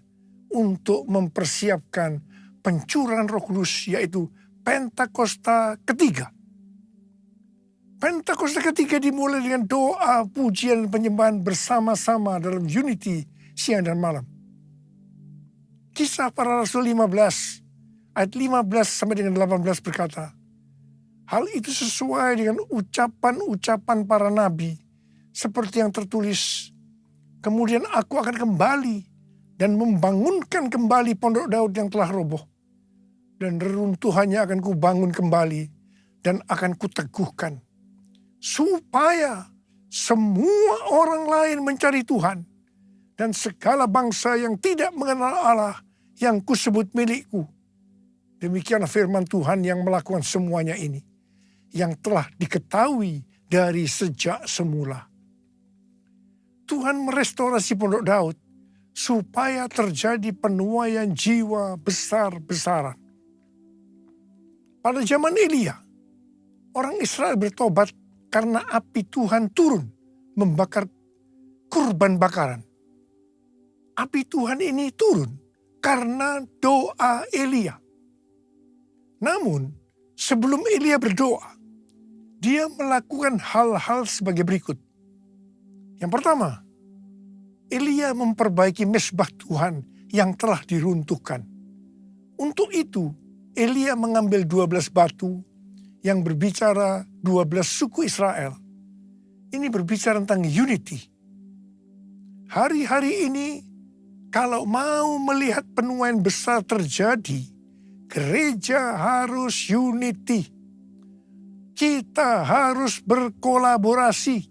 untuk mempersiapkan pencurahan Roh Kudus, yaitu Pentakosta ketiga. Pentakosta ketiga dimulai dengan doa, pujian, dan penyembahan bersama-sama dalam unity siang dan malam. Kisah Para Rasul 15 ayat 15 sampai dengan 18 berkata, hal itu sesuai dengan ucapan-ucapan para nabi seperti yang tertulis, kemudian aku akan kembali dan membangunkan kembali pondok Daud yang telah roboh, dan reruntuhannya akan kubangun kembali dan akan kuteguhkan, supaya semua orang lain mencari Tuhan, dan segala bangsa yang tidak mengenal Allah yang kusebut milikku. Demikianlah firman Tuhan yang melakukan semuanya ini, yang telah diketahui dari sejak semula. Tuhan merestorasi pondok Daud supaya terjadi penuaian jiwa besar-besaran. Pada zaman Elia, orang Israel bertobat karena api Tuhan turun membakar kurban bakaran. Api Tuhan ini turun karena doa Elia. Namun, sebelum Elia berdoa, dia melakukan hal-hal sebagai berikut. Yang pertama, Elia memperbaiki mezbah Tuhan yang telah diruntuhkan. Untuk itu, Elia mengambil 12 batu yang berbicara 12 suku Israel. Ini berbicara tentang unity. Hari-hari ini, kalau mau melihat penuaian besar terjadi, gereja harus unity. Kita harus berkolaborasi.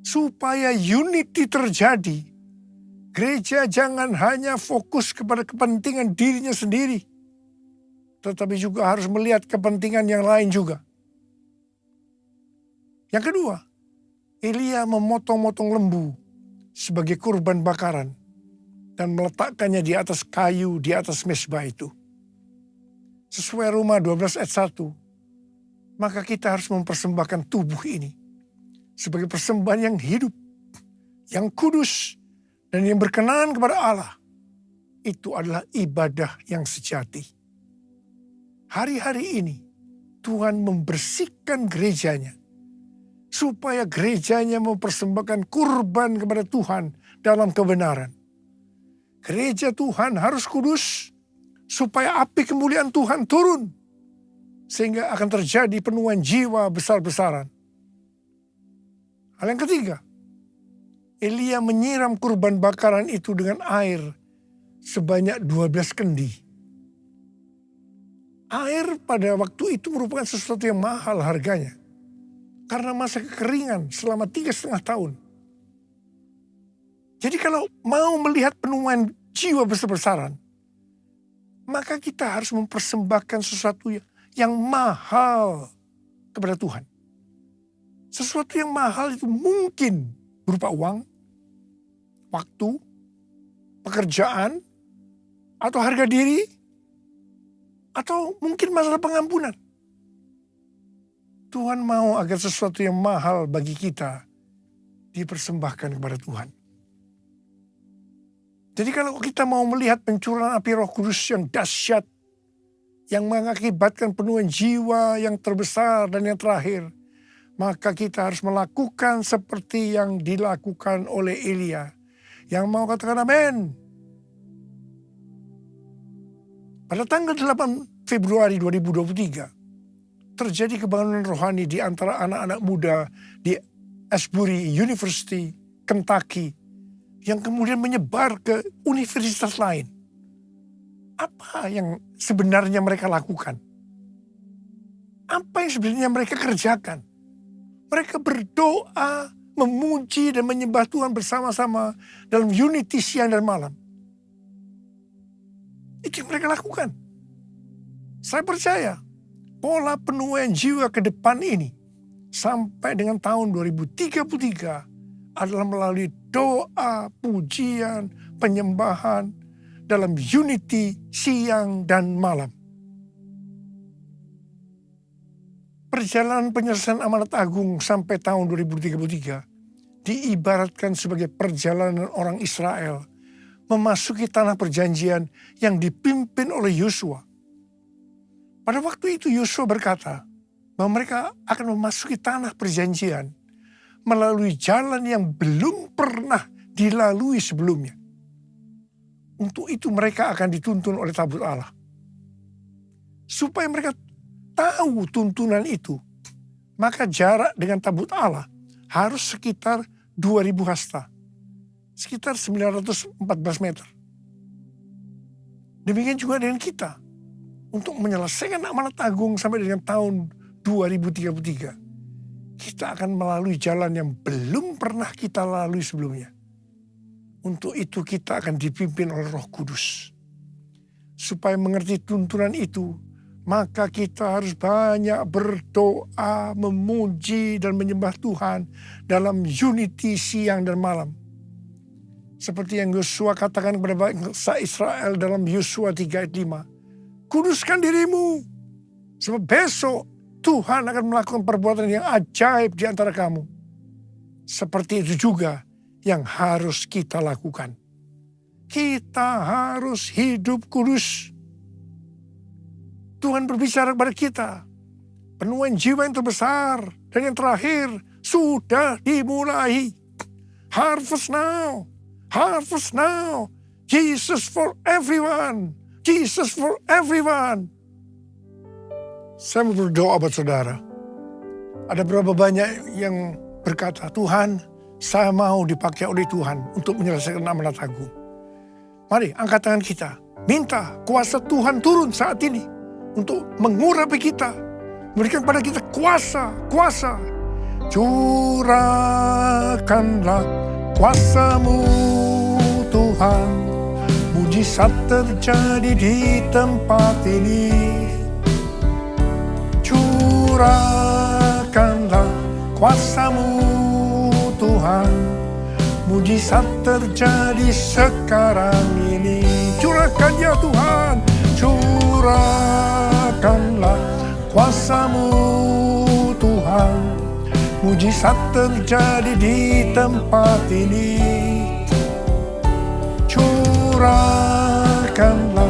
Supaya unity terjadi, gereja jangan hanya fokus kepada kepentingan dirinya sendiri, tetapi juga harus melihat kepentingan yang lain juga. Yang kedua, Elia memotong-motong lembu sebagai kurban bakaran dan meletakkannya di atas kayu di atas mezbah itu. Sesuai Roma 12 ayat 1, maka kita harus mempersembahkan tubuh ini sebagai persembahan yang hidup, yang kudus, dan yang berkenan kepada Allah. Itu adalah ibadah yang sejati. Hari-hari ini Tuhan membersihkan gerejanya, supaya gerejanya mempersembahkan kurban kepada Tuhan dalam kebenaran. Gereja Tuhan harus kudus, supaya api kemuliaan Tuhan turun, sehingga akan terjadi penuaian jiwa besar-besaran. Hal yang ketiga, Elia menyiram kurban bakaran itu dengan air sebanyak 12 kendi. Air pada waktu itu merupakan sesuatu yang mahal harganya, karena masa kekeringan selama 3,5 tahun. Jadi kalau mau melihat penuaian jiwa besar-besaran, maka kita harus mempersembahkan sesuatu yang mahal kepada Tuhan. Sesuatu yang mahal itu mungkin berupa uang, waktu, pekerjaan, atau harga diri, atau mungkin masalah pengampunan. Tuhan mau agar sesuatu yang mahal bagi kita dipersembahkan kepada Tuhan. Jadi kalau kita mau melihat pencurahan api Roh Kudus yang dahsyat, yang mengakibatkan penuaian jiwa yang terbesar dan yang terakhir, maka kita harus melakukan seperti yang dilakukan oleh Elia. Yang mau katakan amin. Pada tanggal 8 Februari 2023, terjadi kebangunan rohani di antara anak-anak muda di Asbury University, Kentucky, yang kemudian menyebar ke universitas lain. Apa yang sebenarnya mereka lakukan? Apa yang sebenarnya mereka kerjakan? Mereka berdoa, memuji dan menyembah Tuhan bersama-sama dalam unity siang dan malam. Itu yang mereka lakukan. Saya percaya pola penuaian jiwa ke depan ini sampai dengan tahun 2033 adalah melalui doa, pujian, penyembahan dalam unity siang dan malam. Perjalanan penyelesaian amanat agung sampai tahun 2033 diibaratkan sebagai perjalanan orang Israel memasuki tanah perjanjian yang dipimpin oleh Yosua. Pada waktu itu Yosua berkata bahwa mereka akan memasuki tanah perjanjian melalui jalan yang belum pernah dilalui sebelumnya. Untuk itu mereka akan dituntun oleh tabut Allah. Supaya mereka tahu tuntunan itu, maka jarak dengan tabut Allah harus sekitar 2000 hasta. Sekitar 914 meter. Demikian juga dengan kita. Untuk menyelesaikan amanat agung sampai dengan tahun 2033. Kita akan melalui jalan yang belum pernah kita lalui sebelumnya. Untuk itu kita akan dipimpin oleh Roh Kudus. Supaya mengerti tuntunan itu, maka kita harus banyak berdoa, memuji dan menyembah Tuhan dalam unity siang dan malam. Seperti yang Yosua katakan kepada bangsa Israel dalam Yosua 3 ayat 5. Kuduskan dirimu, sebab besok Tuhan akan melakukan perbuatan yang ajaib di antara kamu. Seperti itu juga yang harus kita lakukan. Kita harus hidup kudus. Tuhan berbicara kepada kita. Penuaian jiwa yang terbesar dan yang terakhir sudah dimulai. Harvest now. Harvest now. Jesus for everyone. Jesus for everyone. Saya mau berdoa buat saudara. Ada berapa banyak yang berkata, Tuhan, saya mau dipakai oleh Tuhan untuk menyelesaikan amanat agung. Mari angkat tangan kita. Minta kuasa Tuhan turun saat ini untuk mengurapi kita. Memberikan kepada kita kuasa. Curahkanlah kuasa-Mu Tuhan. Mujizat terjadi di tempat ini. Curahkanlah kuasa-Mu Tuhan. Mujizat terjadi sekarang ini. Curahkan ya Tuhan. Curahkanlah kuasa-Mu Tuhan. Mujizat terjadi di tempat ini. Curahkanlah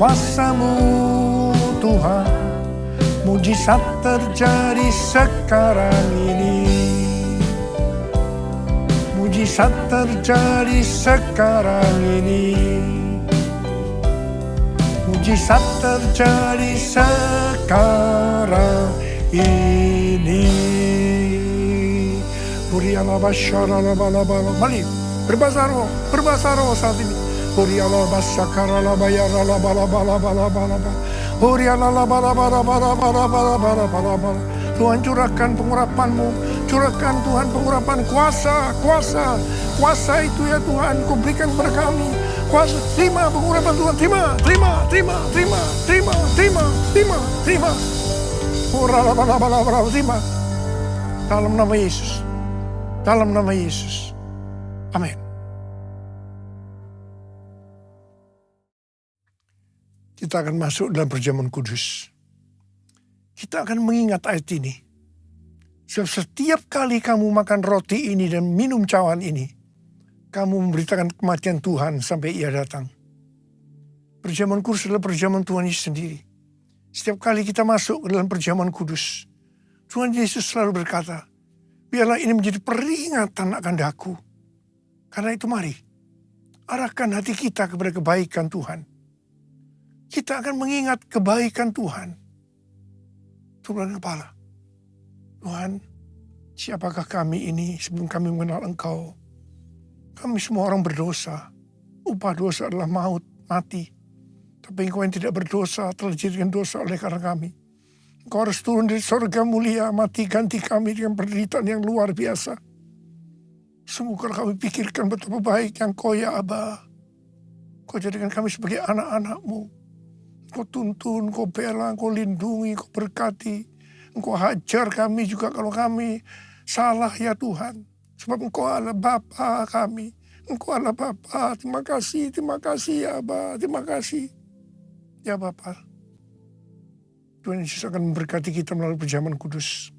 kuasa-Mu Tuhan. Mujizat terjadi sekarang ini. Mujizat terjadi sekarang ini. Mujizat terjadi sekarang ini. Mari berbahasa roh saat ini. Tuhan curahkan pengurapan-Mu. Curahkan Tuhan pengurapan kuasa. Kuasa itu ya Tuhan, Kau berikan kepada kami. Kuasa, terima pengurapan Tuhan. Terima. Terima. Dalam nama Yesus. Dalam nama Yesus. Amin. Kita akan masuk dalam perjamuan kudus. Kita akan mengingat ayat ini. Setiap kali kamu makan roti ini dan minum cawan ini, kamu memberitakan kematian Tuhan sampai Ia datang. Perjamuan kudus adalah perjamuan Tuhan Yesus sendiri. Setiap kali kita masuk ke dalam perjamuan kudus, Tuhan Yesus selalu berkata, biarlah ini menjadi peringatan akan daku. Karena itu mari, arahkan hati kita kepada kebaikan Tuhan. Kita akan mengingat kebaikan Tuhan. Turun kepala. Tuhan, siapakah kami ini sebelum kami mengenal Engkau? Kami semua orang berdosa. Upah dosa adalah maut, mati. Tapi Engkau yang tidak berdosa telah dijadikan dosa oleh karena kami. Engkau harus turun dari surga mulia, mati ganti kami dengan penderitaan yang luar biasa. Sungguh kalau kami pikirkan betapa baik yang Kau ya Aba. Kau jadikan kami sebagai anak-anak-Mu. Kau tuntun, Kau bela, Kau lindungi, Kau berkati. Engkau hajar kami juga kalau kami salah ya Tuhan. Sebab Engkau adalah Bapa kami. Engkau adalah Bapa. Terima kasih ya Aba. Terima kasih. Ya Bapa. Tuhan Yesus akan memberkati kita melalui perjamuan kudus.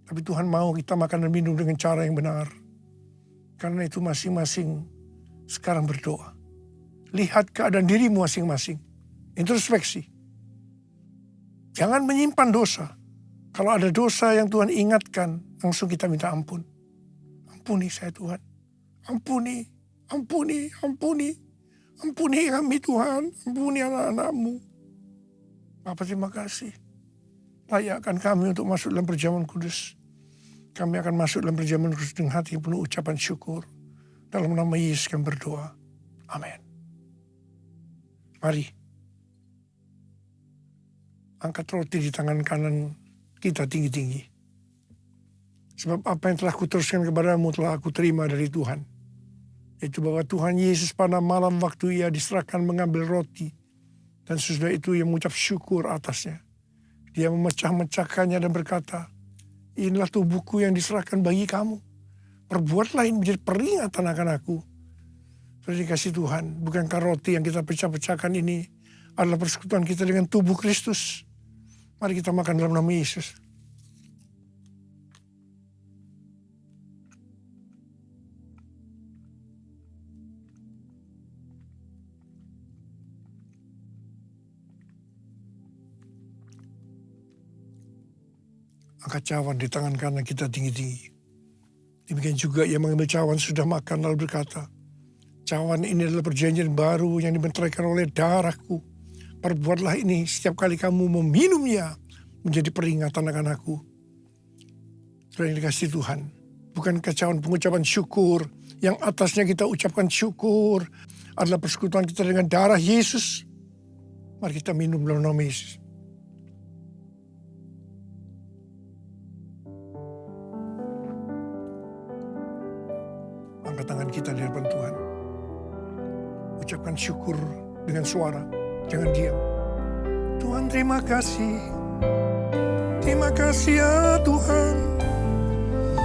Tapi Tuhan mau kita makan dan minum dengan cara yang benar. Karena itu masing-masing sekarang berdoa. Lihat keadaan dirimu masing-masing. Introspeksi. Jangan menyimpan dosa. Kalau ada dosa yang Tuhan ingatkan, langsung kita minta ampun. Ampuni saya Tuhan. Ampuni, ampuni, ampuni. Ampuni kami Tuhan. Ampuni anak-anak-Mu. Bapa, terima kasih. Layakkan kami untuk masuk dalam perjamuan kudus. Kami akan masuk dalam perjamuan kudus dengan hati yang penuh ucapan syukur. Dalam nama Yesus kami berdoa. Amin. Mari. Angkat roti di tangan kanan kita tinggi-tinggi. Sebab apa yang telah kuteruskan kepadamu telah aku terima dari Tuhan. Yaitu bahwa Tuhan Yesus pada malam waktu ia diserahkan mengambil roti. Dan sesudah itu ia mengucap syukur atasnya. Dia memecah-mecahkannya dan berkata, inilah tubuhku yang diserahkan bagi kamu. Perbuatlah ini menjadi peringatan akan aku. Sudah dikasih Tuhan, bukankah roti yang kita pecah-pecahkan ini adalah persekutuan kita dengan tubuh Kristus. Mari kita makan dalam nama Yesus. Angkat cawan di tangan kanan kita tinggi-tinggi. Demikian juga ia mengambil cawan sudah makan lalu berkata, cawan ini adalah perjanjian baru yang dibenteraikan oleh darahku. Perbuatlah ini setiap kali kamu meminumnya menjadi peringatan akan aku. Sudah yang dikasih Tuhan. Bukan cawan pengucapan syukur. Yang atasnya kita ucapkan syukur. Adalah persekutuan kita dengan darah Yesus. Mari kita minum dalam nama Yesus. Angkat tangan kita di hadapan Tuhan. Ucapkan syukur dengan suara. Jangan diam. Tuhan terima kasih. Terima kasih ya Tuhan.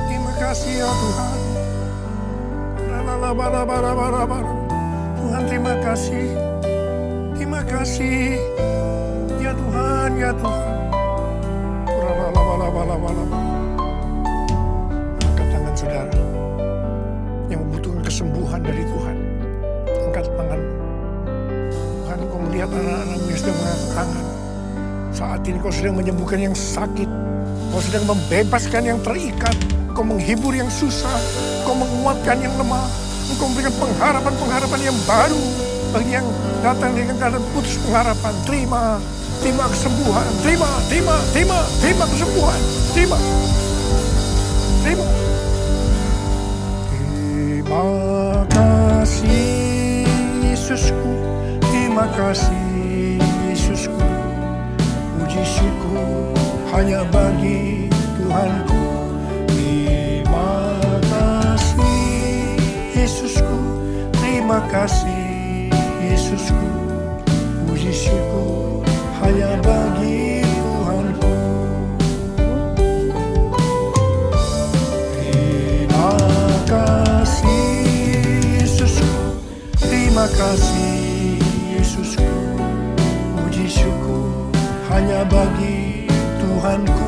Terima kasih ya Tuhan. Tuhan terima kasih. Terima kasih. Ya Tuhan, ya Tuhan. Angkat tangan saudara yang membutuhkan kesembuhan dari Tuhan. Angkat tangan. Tuhan, kau melihat anak-anakmu yang sedang mengangkat tangan. Saat ini kau sedang menyembuhkan yang sakit. Kau sedang membebaskan yang terikat. Kau menghibur yang susah. Kau menguatkan yang lemah. Engkau memberikan pengharapan-pengharapan yang baru. Bagi yang datang dengan keadaan putus pengharapan. Terima kesembuhan. Terima kesembuhan. Terima kasih Yesusku. Terima kasih Yesusku. Puji syukur hanya bagi Tuhanku. Terima kasih Yesusku. Terima kasih Yesusku. Puji syukur hanya bagi Tuhanku. Terima kasih Yesusku. Terima kasih Yesusku. Puji syukur hanya bagi Tuhanku.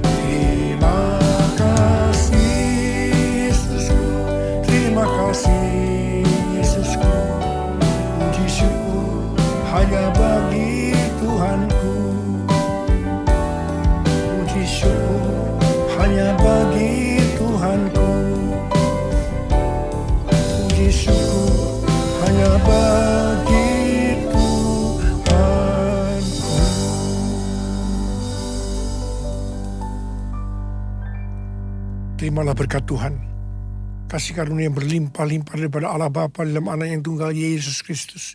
Terima kasih Yesusku. Terima kasih Yesusku. Puji syukur hanya bagi Tuhanku. Puji syukur hanya bagi Tuhanku. Puji syukur hanya bagi Tuhanku. Terimalah berkat Tuhan. Kasih karunia yang berlimpah-limpah daripada Allah Bapa dalam Anak yang tunggal Yesus Kristus.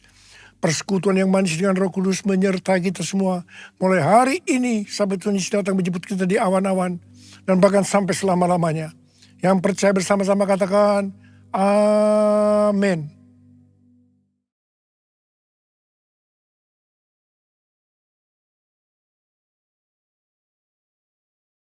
Persekutuan yang manis dengan Roh Kudus menyertai kita semua. Mulai hari ini sampai Tuhan Yesus datang menjemput kita di awan-awan. Dan bahkan sampai selama-lamanya. Yang percaya bersama-sama katakan, amin.